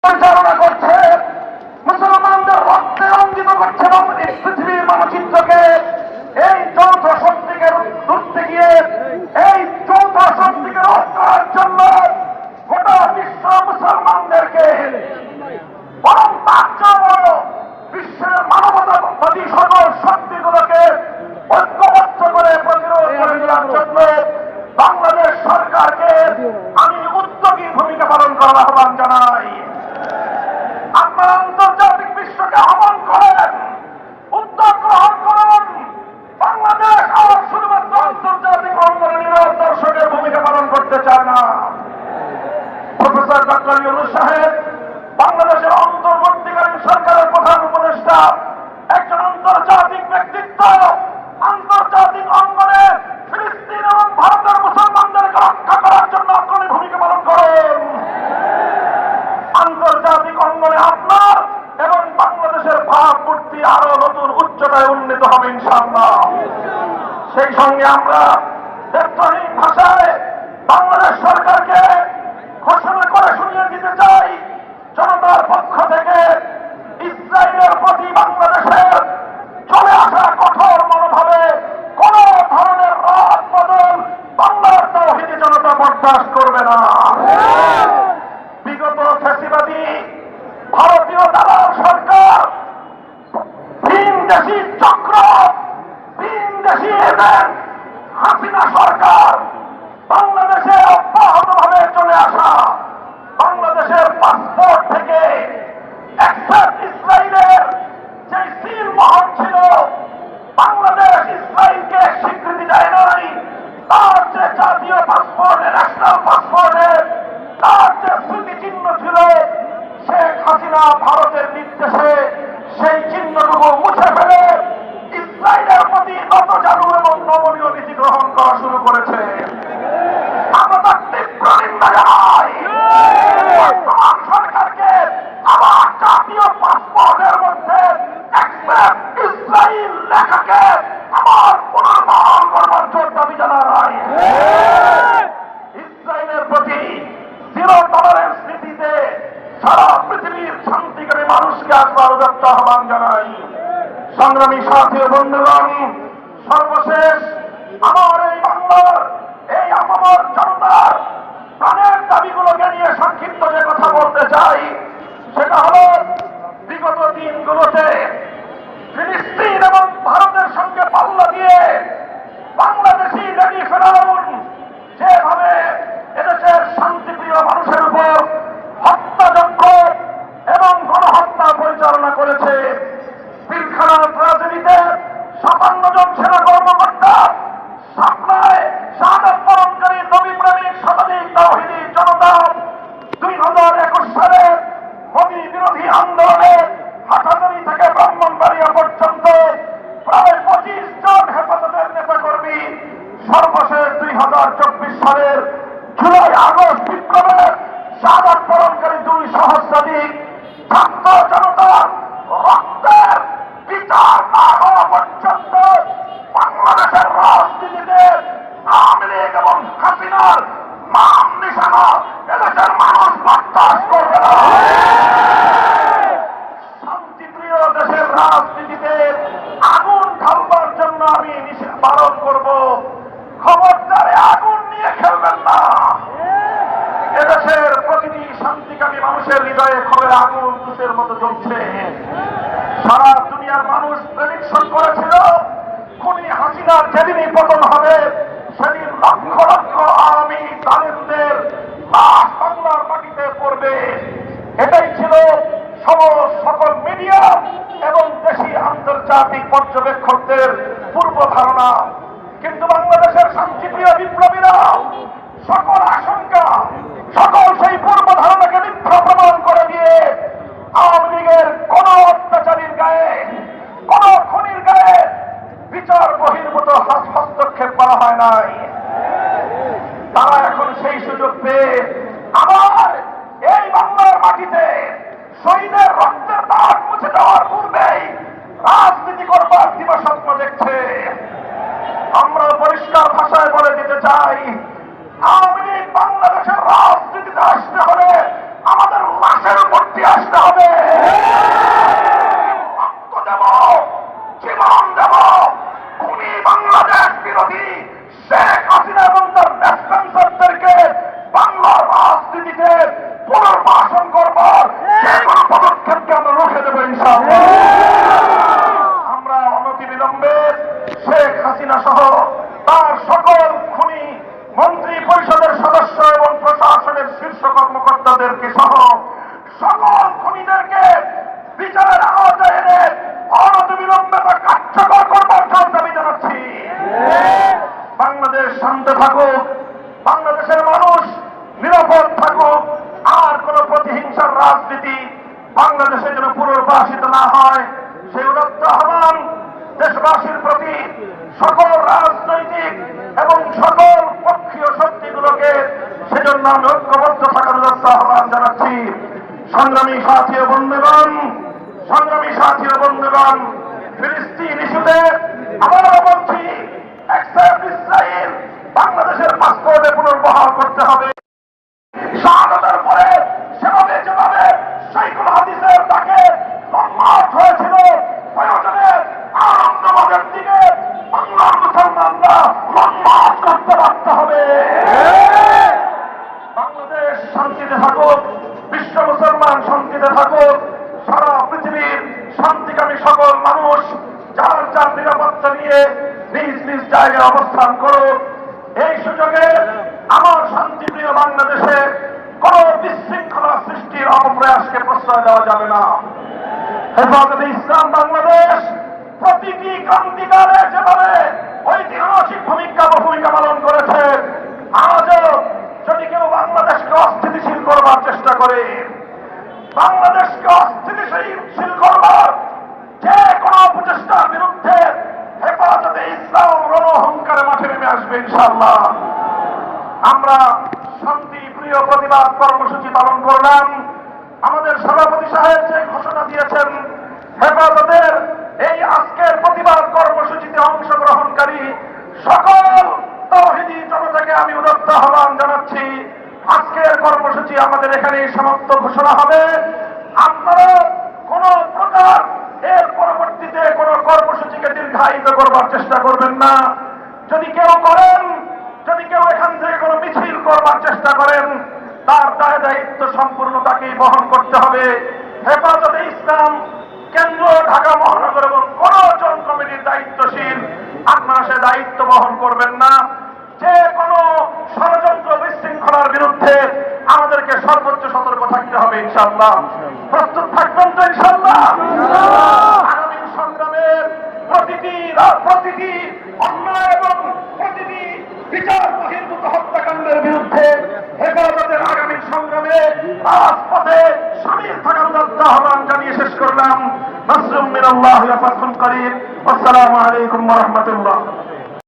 পরিচালনা করছে, মুসলমানদের রক্তে অঙ্কিত করছে পৃথিবীর মানচিত্রকে। এই যৌথ শক্তিকে ধরতে গিয়ে, এই যৌথ শক্তিকে রোধ করার জন্য গোটা বিশ্ব মুসলমানদেরকে বরং তার চেয়েও বিশ্বের মানবতাবাদী সকল শক্তিগুলোকে ঐক্যবদ্ধ করে প্রতিরোধ করে দেওয়ার জন্য বাংলাদেশ সরকারকে আমি উদ্যোগী ভূমিকা পালন করার আহ্বান জানাই। আপনারা আন্তর্জাতিক বিশ্বকে আহ্বান করেন, উদ্যোগ গ্রহণ করুন। বাংলাদেশ আর শুধুমাত্র আন্তর্জাতিক অঙ্গনে নীরব দর্শকের ভূমিকা পালন করতে চায় না। প্রফেসর ডক্টর ইউনূস সাহেব বাংলাদেশের অন্তর্বর্তীকালীন সরকারের প্রধান উপদেষ্টা, একজন আন্তর্জাতিক ব্যক্তিত্ব। আন্তর্জাতিক অঙ্গনে ফিলিস্তিন এবং ভারতের মুসলমানদেরকে রক্ষা করার জন্য অগ্রণী ভূমিকা পালন করুন। আন্তর্জাতিক অঙ্গনে আপনার এবং বাংলাদেশের ভাবমূর্তি আরো নতুন উচ্চতায় উন্নীত হবে ইনশাআল্লাহ। সেই সঙ্গে আমরা নেত্রহীন ভাষায় বাংলাদেশ সরকারকে ঘোষণা করে শুনিয়ে দিতে চাই, জনতার পক্ষ থেকে ইসরায়েলের প্রতি বাংলাদেশের চলে আসা কঠোর মনোভাবে কোন ধরনের রদ বদল বাংলার তাওহীদি জনতা বরদাস্ত করবে না। বিগত ফ্যাসিবাদী ভারতীয় দালাল সরকার, ভিনদেশী চক্র, ভিনদেশী এজেন্ট হাসিনা সরকার বাংলাদেশে অব্যাহতভাবে চলে আসা বাংলাদেশের পাসপোর্ট থেকে অ্যাকসেপ্ট ইসরায়েলের যে সিল মোহর ছিল, বাংলাদেশ ইসরায়েলকে স্বীকৃতি দেয় নাই। তার যে জাতীয় পাসপোর্টে, ন্যাশনাল পাসপোর্টে তার যে স্মৃতিচিহ্ন ছিল, শেখ হাসিনা ভারতের নির্দেশে সেই চিহ্নটুকু মুছে ফেলে ইসরায়েলের প্রতি নতজানু এবং নমনীয় নীতি গ্রহণ করা শুরু করেছে। আমরা তার তীব্র নিন্দা জানাই। বর্তমান সরকারকে আবার জাতীয় পাসপোর্টের মধ্যে অ্যাকসেপ্ট ইসরায়েল লেখাকে আবার পুনর্বহাল করবার জোর দাবি জানাই। ইসরায়েলের প্রতি জিরো টলারেন্স নীতিতে সারা পৃথিবীর শান্তিকামী মানুষকে আসবার উদাত্ত আহ্বান জানাই। সংগ্রামী সাথী ও বন্ধুগণ, সর্বশেষ আমার এই বাংলার এই আপামর জনতার প্রাণের দাবিগুলোকে নিয়ে সংক্ষিপ্ত যে কথা বলতে চাই, সেটা হল বিগত দিনগুলোতে ফিলিস্তিন এবং ভারতের সঙ্গে পাল্লা দিয়ে বাংলাদেশি লেডি ফেরাউন যেভাবে এদেশের শান্তিপ্রিয় মানুষের উপর হত্যাযজ্ঞ এবং গণহত্যা পরিচালনা করেছে। পিলখানা ট্রাজেডিতে ৫৭ জন সেনা কর্মকর্তা, সাপ্লায় শাহাদাত বরণকারী নবীপ্রেমিক শতাধিক তাওহীদি জনতা, ২০২১ সালে মোদী বিরোধী আন্দোলনে হাটহাজারী থেকে ব্রাহ্মণবাড়িয়া পর্যন্ত প্রায় ২৫ জন হেফাজতের নেতাকর্মী, সর্বশেষ ২০২৪ সালের জুলাই আগস্ট বিপ্লবে শাহাদাত বরণকারী ২ সহস্রাধিক ছাত্র জনতার রক্তের বিচার না হওয়া পর্যন্ত বাংলাদেশের রাজনীতিতে আওয়ামী লীগ এবং হাসিনার নাম নিশানা এদেশের মানুষ বরদাস্ত করবে না। শান্তিপ্রিয় দেশের রাজনীতিতে আগুন ঢালবার জন্য আমি বারণ করব, খবরদারে আগুন নিয়ে খেলবেন না। এদেশের প্রতিটি শান্তিকামী মানুষের হৃদয়ে ক্ষোভের আগুন তুষের মতো জ্বলছে। সারা দুনিয়ার মানুষ প্রেডিকশন করেছিল খুনি হাসিনার যেদিনই পতন হবে সেদিন লক্ষ লক্ষ আওয়ামী জালেমদের লাশ বাংলার মাটিতে পড়বে। এটাই ছিল সকল মিডিয়া এবং দেশি আন্তর্জাতিক পর্যবেক্ষকদের পূর্ব ধারণা। কিন্তু বাংলাদেশের শান্তিপ্রিয় বিপ্লবীরা সকল আশঙ্কা, সকল সেই পূর্ব ধারণাকে মিথ্যা প্রমাণ করে দিয়ে আওয়ামী লীগের কোন অত্যাচারীর গায়ে, কোন খুনির গায়ে বিচার বহির্ভূত হস্তক্ষেপ করা হয় নাই। তারা এখন সেই সুযোগ পেয়ে আবার এই বাংলার মাটিতে শহীদের রক্তের দাগ মুছে দেওয়ার পূর্বেই রাজনীতি করবার দিবাস্বপ্ন দেখছে। আমরা পরিষ্কার ভাষায় বলে দিতে চাই, আওয়ামী লীগ বাংলাদেশের রাজনীতিতে আসতে হলে আমাদের লাশের উপর গ্রহণ করব, যে কোনো পদক্ষেপকে আমরা রুখে দেবো ইনশাআল্লাহ। আমরা অনতিবিলম্বে শেখ হাসিনা সহ তার সকল খুনি মন্ত্রী পরিষদের সদস্য এবং প্রশাসনের শীর্ষ কর্মকর্তাদেরকে সহ সকল খুনিদেরকে বিচারের আওতায় এনে অনতিবিলম্বে তা কার্যকর করবার জন্য দাবি জানাচ্ছি। বাংলাদেশ শান্ত থাকুক, বাংলাদেশের মানুষ নিরাপদ থাকুক, আর কোন প্রতিহিংসার রাজনীতি বাংলাদেশে যেন পুনর্বাসিত না হয় সেই উদাত্ত আহ্বান দেশবাসীর প্রতি সকল রাজনৈতিক এবং সকল পক্ষীয় শক্তিগুলোকে সেজন্য আমি ঐক্যবদ্ধ থাকার উদাত্ত আহ্বান জানাচ্ছি। সংগ্রামী সাথী ও বন্ধুগণ, সংগ্রামী সাথী ও বন্ধুগণ, ফিলিস্তিন ইস্যুতে আবারও বলছি, এক্সেপ্ট ইসরায়েল বাংলাদেশের পাসপোর্টে পুনর্বহাল করতে হবে। শাহাদাতের পরে সেভাবে যেভাবে শাইখুল হাদিসের ডাকে লম্বাট হয়েছিল, প্রয়োজনে আনন্দবাদের দিকে বাংলার মুসলমানরা লম্বাট করতে পারতে হবে। বাংলাদেশ শান্তিতে থাকুক, বিশ্ব মুসলমান শান্তিতে থাকুক, সারা পৃথিবীর শান্তিকামী সকল মানুষ যার যার নিরাপত্তা নিয়ে নিজ নিজ জায়গায় অবস্থান করুক। এই সুযোগে আমার শান্তিপ্রিয় বাংলাদেশে কোন বিশৃঙ্খলা সৃষ্টির অপপ্রয়াসকে প্রশ্রয় দেওয়া যাবে না। হেফাজতে ইসলাম বাংলাদেশ প্রতিটি ক্রান্তিকালে যেভাবে ঐতিহাসিক ভূমিকা পালন করেছে, আজও যদি কেউ বাংলাদেশকে অস্থিতিশীল করবার চেষ্টা করে, বাংলাদেশকে অস্থিতিশীল করবার যে কোনো প্রচেষ্টার বিরুদ্ধে হেফাজতে ইসলাম রণহুঙ্কারে মাঠে নেমে আসবে ইনশাআল্লাহ। আমরা শান্তি প্রিয় প্রতিবাদ কর্মসূচি পালন করলাম। আমাদের সভাপতি সাহেব যে ঘোষণা দিয়েছেন, হেফাজতের এই আজকের প্রতিবাদ কর্মসূচিতে অংশগ্রহণকারী সকল তাওহীদি জনতাকে আমি উদাত্ত আহ্বান জানাচ্ছি। আজকের কর্মসূচি আমাদের এখানেই সমাপ্ত ঘোষণা হবে। আপনারা কোন প্রকার এর পরবর্তীতে কোন কর্মসূচিকে দীর্ঘায়িত করবার চেষ্টা করবেন না। যদি কেউ করেন, যদি কেউ এখান থেকে কোনো মিছিল করবার চেষ্টা করেন, তার দায় দায়িত্ব সম্পূর্ণ তাকেই বহন করতে হবে। হেফাজতে ইসলাম কেন্দ্র, ঢাকা মহানগর এবং কোন জন কমিটির দায়িত্বশীল আপনারা সে দায়িত্ব বহন করবেন না। যে কোনো ষড়যন্ত্র বিশৃঙ্খলার বিরুদ্ধে আমাদেরকে সর্বোচ্চ সতর্ক থাকতে হবে ইনশাআল্লাহ। প্রস্তুত থাকবেন তো ইনশাআল্লাহ? আগামী সংগ্রামের প্রতিটি অন্যায় এবং প্রতিটি বিচার বহির্ভূত হত্যাকাণ্ডের বিরুদ্ধে হেফাজতের আগামী সংগ্রামে রাজপথে সামিল থাকার উদাত্ত আহ্বান জানিয়ে শেষ করলাম। নাসরুম মিনাল্লাহি ওয়া ফাতহুন করিম। আসসালামু আলাইকুম ওয়া রাহমাতুল্লাহ।